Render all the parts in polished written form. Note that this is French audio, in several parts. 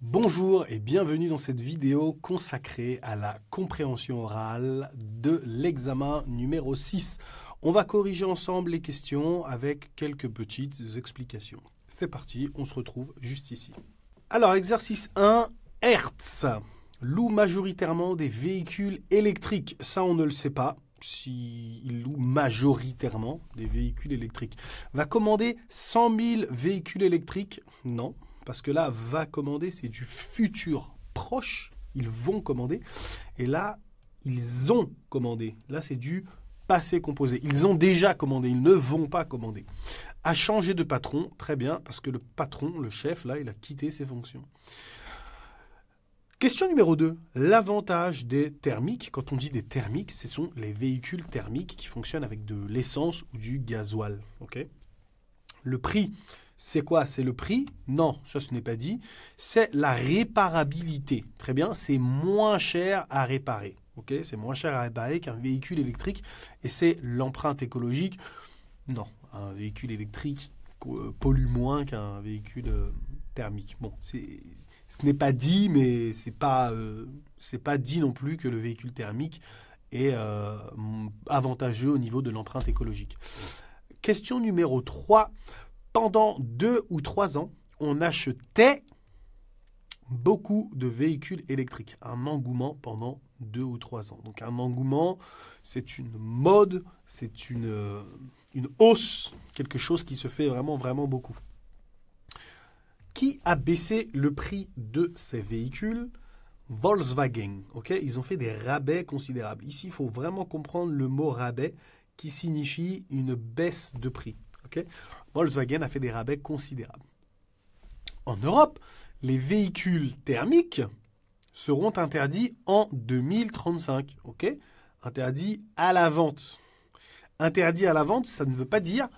Bonjour et bienvenue dans cette vidéo consacrée à la compréhension orale de l'examen numéro 6. On va corriger ensemble les questions avec quelques petites explications. C'est parti, on se retrouve juste ici. Alors, exercice 1, Hertz loue majoritairement des véhicules électriques. Ça, on ne le sait pas. S'il loue majoritairement des véhicules électriques. Va commander 100 000 véhicules électriques? Non. Parce que là, va commander, c'est du futur proche. Ils vont commander. Et là, ils ont commandé. Là, c'est du passé composé. Ils ont déjà commandé. Ils ne vont pas commander. A changé de patron. Très bien. Parce que le patron, le chef, là, il a quitté ses fonctions. Question numéro 2. L'avantage des thermiques. Quand on dit des thermiques, ce sont les véhicules thermiques qui fonctionnent avec de l'essence ou du gasoil. Okay. Le prix. C'est quoi? C'est le prix? Non, ça ce n'est pas dit. C'est la réparabilité. Très bien, c'est moins cher à réparer. Okay, c'est moins cher à réparer qu'un véhicule électrique. Et c'est l'empreinte écologique. Non, un véhicule électrique pollue moins qu'un véhicule thermique. Bon, ce n'est pas dit, mais c'est pas dit non plus que le véhicule thermique est avantageux au niveau de l'empreinte écologique. Question numéro 3. Pendant 2 ou 3 ans, on achetait beaucoup de véhicules électriques. Un engouement pendant 2 ou 3 ans. Donc un engouement, c'est une mode, c'est une hausse, quelque chose qui se fait vraiment beaucoup. Qui a baissé le prix de ces véhicules? Volkswagen. Okay, ils ont fait des rabais considérables. Ici, il faut vraiment comprendre le mot rabais qui signifie une baisse de prix. Okay. Volkswagen a fait des rabais considérables. En Europe, les véhicules thermiques seront interdits en 2035. Okay. Interdits à la vente. Interdit à la vente, ça ne veut pas dire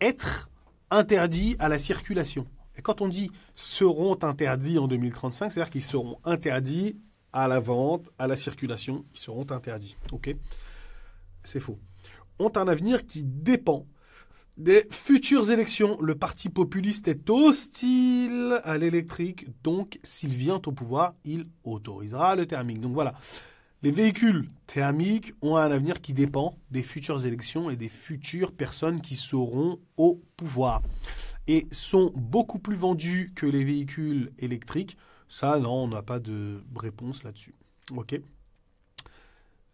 être interdit à la circulation. Et quand on dit seront interdits en 2035, c'est-à-dire qu'ils seront interdits à la vente, à la circulation. Ils seront interdits. Okay. C'est faux. Ont un avenir qui dépend des futures élections. Le parti populiste est hostile à l'électrique, donc s'il vient au pouvoir, il autorisera le thermique. Donc voilà, les véhicules thermiques ont un avenir qui dépend des futures élections et des futures personnes qui seront au pouvoir. Et sont beaucoup plus vendus que les véhicules électriques. Ça, non, on n'a pas de réponse là-dessus. Okay.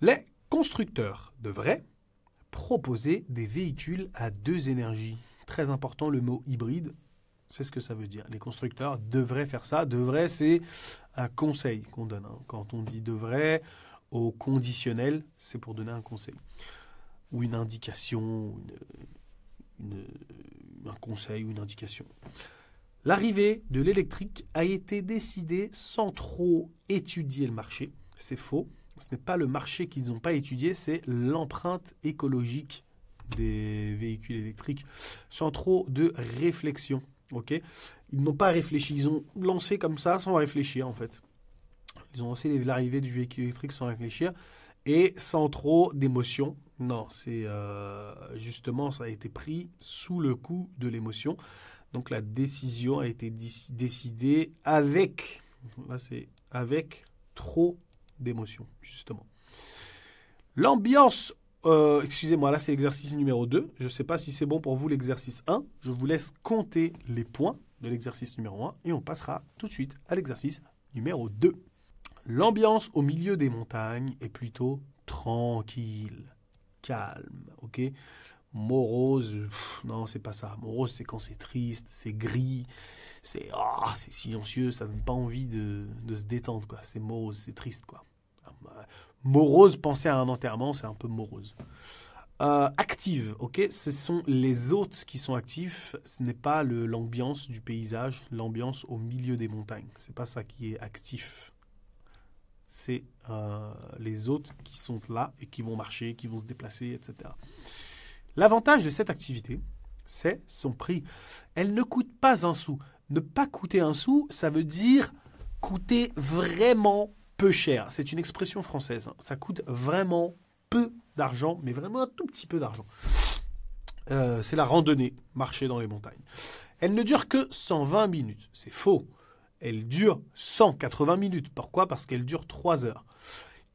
Les constructeurs devraient proposer des véhicules à 2 énergies. Très important, le mot hybride, c'est ce que ça veut dire. Les constructeurs devraient faire ça. Devrait, c'est un conseil qu'on donne. Quand on dit devrait, au conditionnel, c'est pour donner un conseil. Ou une indication, un conseil ou une indication. L'arrivée de l'électrique a été décidée sans trop étudier le marché. C'est faux. Ce n'est pas le marché qu'ils n'ont pas étudié, c'est l'empreinte écologique des véhicules électriques, sans trop de réflexion. Okay, ils n'ont pas réfléchi, ils ont lancé comme ça sans réfléchir en fait. Ils ont lancé l'arrivée du véhicule électrique sans réfléchir et sans trop d'émotion. Non, c'est justement, ça a été pris sous le coup de l'émotion. Donc la décision a été décidée avec, là c'est avec trop d'émotion, justement. L'ambiance, excusez-moi, là c'est l'exercice numéro 2. Je ne sais pas si c'est bon pour vous l'exercice 1. Je vous laisse compter les points de l'exercice numéro 1 et on passera tout de suite à l'exercice numéro 2. L'ambiance au milieu des montagnes est plutôt tranquille, calme, ok? Morose, non, c'est pas ça. Morose, c'est quand c'est triste, c'est gris, c'est silencieux, ça donne pas envie de se détendre, quoi. C'est morose, c'est triste, quoi. Morose, penser à un enterrement, c'est un peu morose. Active, ok? Ce sont les hôtes qui sont actifs, ce n'est pas l'ambiance du paysage, l'ambiance au milieu des montagnes. C'est pas ça qui est actif. C'est les hôtes qui sont là et qui vont marcher, qui vont se déplacer, etc. L'avantage de cette activité, c'est son prix. Elle ne coûte pas un sou. Ne pas coûter un sou, ça veut dire coûter vraiment peu cher. C'est une expression française. Ça coûte vraiment peu d'argent, mais vraiment un tout petit peu d'argent. C'est la randonnée, marcher dans les montagnes. Elle ne dure que 120 minutes. C'est faux. Elle dure 180 minutes. Pourquoi? Parce qu'elle dure 3 heures.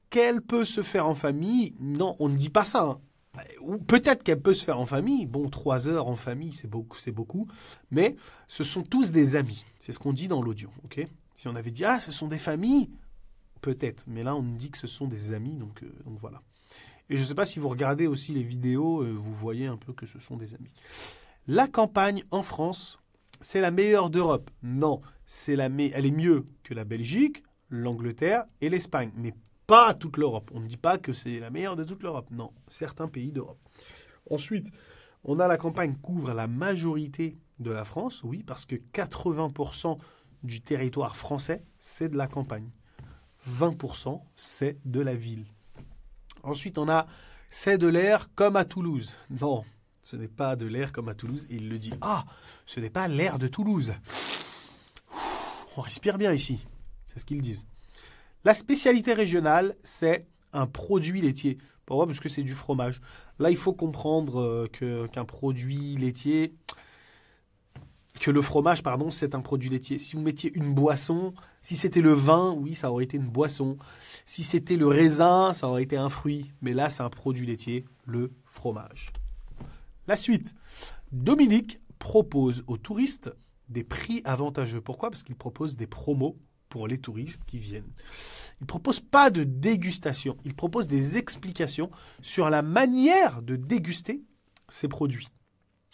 Qu'elle peut se faire en famille? Non, on ne dit pas ça. Hein. Ou peut-être qu'elle peut se faire en famille. Bon, 3 heures en famille, c'est beaucoup. Mais ce sont tous des amis. C'est ce qu'on dit dans l'audio. Okay, si on avait dit, ah, ce sont des familles, peut-être. Mais là, on dit que ce sont des amis. Donc voilà. Et je ne sais pas si vous regardez aussi les vidéos, vous voyez un peu que ce sont des amis. La campagne en France, c'est la meilleure d'Europe. Non, elle est mieux que la Belgique, l'Angleterre et l'Espagne. Mais pas toute l'Europe. On ne dit pas que c'est la meilleure de toute l'Europe. Non, certains pays d'Europe. Ensuite, on a la campagne couvre la majorité de la France. Oui, parce que 80% du territoire français, c'est de la campagne. 20%, c'est de la ville. Ensuite, on a « c'est de l'air comme à Toulouse ». Non, ce n'est pas de l'air comme à Toulouse. Et il le dit « ah, ce n'est pas l'air de Toulouse ». On respire bien ici. C'est ce qu'ils disent. La spécialité régionale, c'est un produit laitier. Pourquoi? Parce que c'est du fromage. Là, il faut comprendre qu'un produit laitier... que le fromage, pardon, c'est un produit laitier. Si vous mettiez une boisson, si c'était le vin, oui, ça aurait été une boisson. Si c'était le raisin, ça aurait été un fruit. Mais là, c'est un produit laitier, le fromage. La suite. Dominique propose aux touristes des prix avantageux. Pourquoi? Parce qu'il propose des promos pour les touristes qui viennent. Il ne propose pas de dégustation. Il propose des explications sur la manière de déguster ces produits.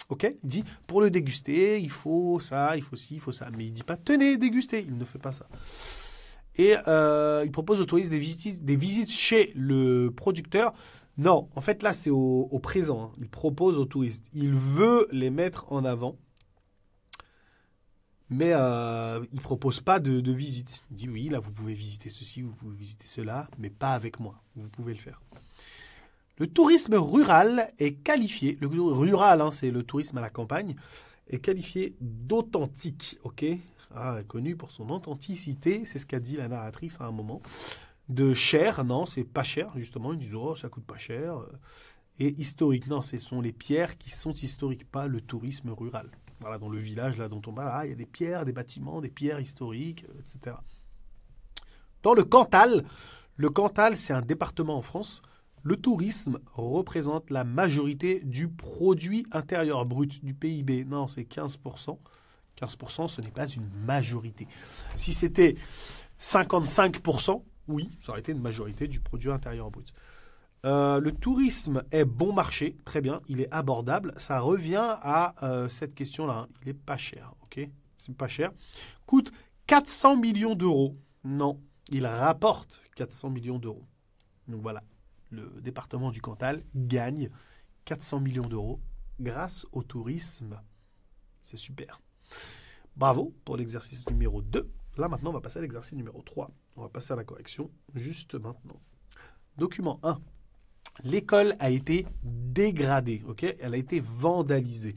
Ok, il dit, pour le déguster, il faut ça, il faut ci, il faut ça. Mais il ne dit pas, tenez, dégustez. Il ne fait pas ça. Et il propose aux touristes des visites chez le producteur. Non, en fait, là, c'est au présent. Hein. Il propose aux touristes. Il veut les mettre en avant. Mais il ne propose pas de visite. Il dit, oui, là, vous pouvez visiter ceci, vous pouvez visiter cela, mais pas avec moi. Vous pouvez le faire. Le tourisme rural est qualifié, le rural, hein, c'est le tourisme à la campagne, est qualifié d'authentique, ok, connu pour son authenticité, c'est ce qu'a dit la narratrice à un moment. De cher, non, c'est pas cher, justement, ils disent, oh, ça coûte pas cher. Et historique, non, ce sont les pierres qui sont historiques, pas le tourisme rural. Voilà, dans le village là dont on parle, il y a des pierres, des bâtiments, des pierres historiques, etc. Dans le Cantal, c'est un département en France. Le tourisme représente la majorité du produit intérieur brut, du PIB. Non, c'est 15%. 15%, ce n'est pas une majorité. Si c'était 55%, oui, ça aurait été une majorité du produit intérieur brut. Le tourisme est bon marché, très bien, il est abordable. Ça revient à cette question-là. Hein. Il n'est pas cher, ok? C'est pas cher. Coûte 400 millions d'euros. Non, il rapporte 400 millions d'euros. Donc voilà. Le département du Cantal gagne 400 millions d'euros grâce au tourisme. C'est super. Bravo pour l'exercice numéro 2. Là, maintenant, on va passer à l'exercice numéro 3. On va passer à la correction juste maintenant. Document 1. L'école a été dégradée. Okay, elle a été vandalisée.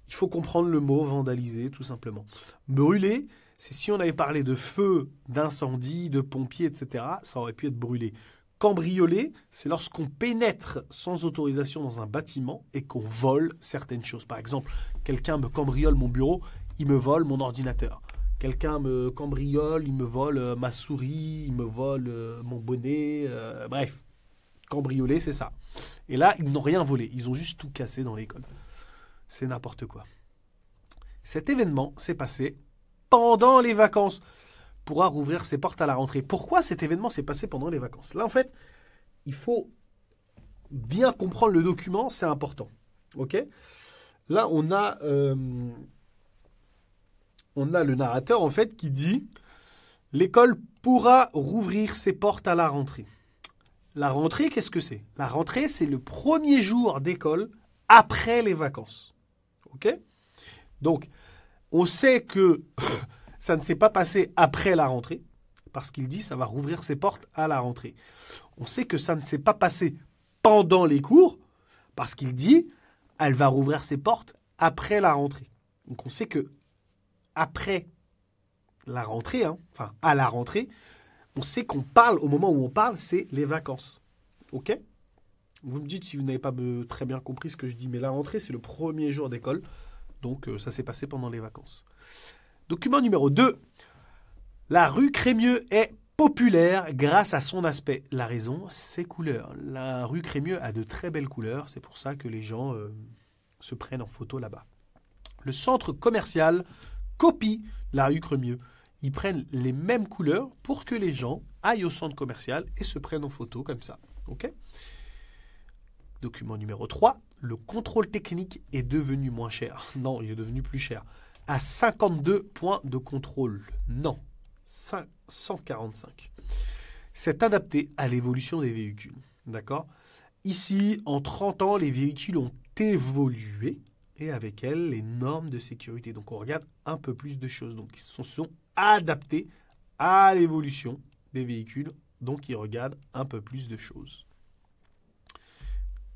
Il faut comprendre le mot vandaliser, tout simplement. Brûler, c'est si on avait parlé de feu, d'incendie, de pompiers, etc., ça aurait pu être brûlé. Cambrioler, c'est lorsqu'on pénètre sans autorisation dans un bâtiment et qu'on vole certaines choses. Par exemple, quelqu'un me cambriole mon bureau, il me vole mon ordinateur. Quelqu'un me cambriole, il me vole ma souris, il me vole mon bonnet, bref. Cambrioler, c'est ça. Et là, ils n'ont rien volé, ils ont juste tout cassé dans l'école. C'est n'importe quoi. Cet événement s'est passé pendant les vacances. Pourra rouvrir ses portes à la rentrée. Pourquoi cet événement s'est passé pendant les vacances? Là, en fait, il faut bien comprendre le document, c'est important. Ok? Là, on a le narrateur, en fait, qui dit « L'école pourra rouvrir ses portes à la rentrée ». La rentrée, qu'est-ce que c'est? La rentrée, c'est le premier jour d'école après les vacances. Ok? Donc, on sait que... ça ne s'est pas passé après la rentrée, parce qu'il dit ça va rouvrir ses portes à la rentrée. On sait que ça ne s'est pas passé pendant les cours, parce qu'il dit elle va rouvrir ses portes après la rentrée. Donc on sait que après la rentrée, enfin à la rentrée, on sait qu'on parle, au moment où on parle, c'est les vacances. Ok? Vous me dites si vous n'avez pas très bien compris ce que je dis, mais la rentrée, c'est le premier jour d'école, donc ça s'est passé pendant les vacances. Document numéro 2. La rue Crémieux est populaire grâce à son aspect. La raison, ses couleurs. La rue Crémieux a de très belles couleurs, c'est pour ça que les gens se prennent en photo là-bas. Le centre commercial copie la rue Crémieux. Ils prennent les mêmes couleurs pour que les gens aillent au centre commercial et se prennent en photo comme ça. Ok ? Document numéro 3. Le contrôle technique est devenu moins cher. Non, il est devenu plus cher. À 52 points de contrôle. Non, 145. C'est adapté à l'évolution des véhicules. D'accord ? Ici, en 30 ans, les véhicules ont évolué et avec elles, les normes de sécurité. Donc, on regarde un peu plus de choses. Donc, ils se sont adaptés à l'évolution des véhicules. Donc, ils regardent un peu plus de choses.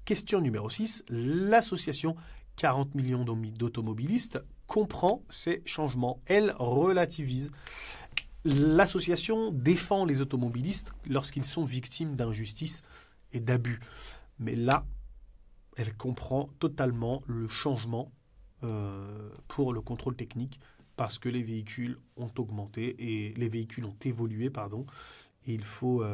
Question numéro 6. L'association 40 millions d'automobilistes comprend ces changements. Elle relativise. L'association défend les automobilistes lorsqu'ils sont victimes d'injustice et d'abus. Mais là, elle comprend totalement le changement pour le contrôle technique parce que les véhicules ont augmenté et les véhicules ont évolué, et il faut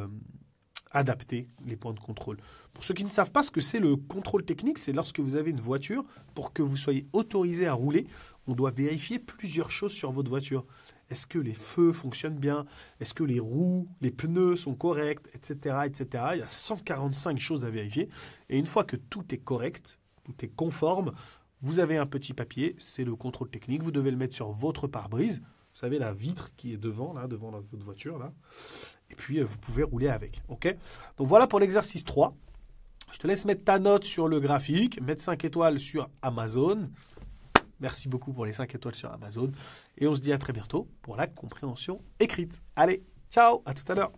adapter les points de contrôle. Pour ceux qui ne savent pas ce que c'est le contrôle technique, c'est lorsque vous avez une voiture, pour que vous soyez autorisé à rouler, on doit vérifier plusieurs choses sur votre voiture. Est-ce que les feux fonctionnent bien? Est-ce que les roues, les pneus sont corrects, etc., etc. Il y a 145 choses à vérifier. Et une fois que tout est correct, tout est conforme, vous avez un petit papier, c'est le contrôle technique. Vous devez le mettre sur votre pare-brise. Vous savez, la vitre qui est devant votre voiture, là. Et puis, vous pouvez rouler avec. OK ? Donc, voilà pour l'exercice 3. Je te laisse mettre ta note sur le graphique, mettre 5 étoiles sur Amazon. Merci beaucoup pour les 5 étoiles sur Amazon. Et on se dit à très bientôt pour la compréhension écrite. Allez, ciao, à tout à l'heure.